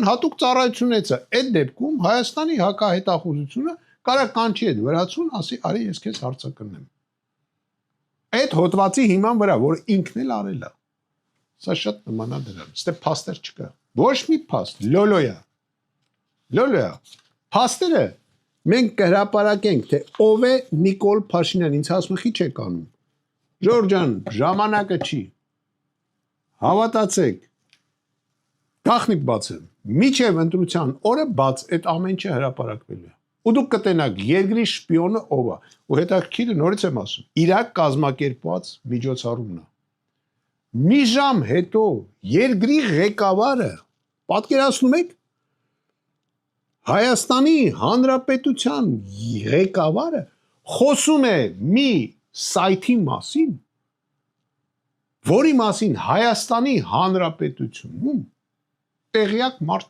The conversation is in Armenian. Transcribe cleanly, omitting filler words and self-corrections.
հատուկ ծառայությունեցը այդ դեպքում Հայաստանի հակահետախուզությունը կարա կանչի այդ վրացուն, ասի արի ես քեզ հարցակնեմ։ Այդ հոդվածի հիման վրա, որ ինքն էլ արել է։ Սա շատ նմանա դրան։ Ստե փաստեր չկա։ Ոչ մի փաստ, լոլոյա։ Լոլոյա։ Փաստերը մենք կհրապարակենք, թե ով է Նիկոլ Փաշինյան, ինձ ասում խիչ եք անում։ Ժորժ ջան, ժամանակը չի։ Հավատացեք։ Գախնիկ բացեմ։ Միջև ընտրության օրը բաց այդ ամեն ինչը հրապարակվելու է։ Ու դուք կտենաք երկրի շպիոնը ով է։ Ու հետաքրքիրը նորից եմ ասում, Իրաք կազմակերպված միջոցառումն է։ Մի ժամ հետո երկրի ղեկավարը, պատկերացնում եք, Հայաստանի Հանրապետության ղեկավարը խոսում է մի սայթի մասին, որի մասին Հայաստանի Հանրապետությունում տեղյակ մարդ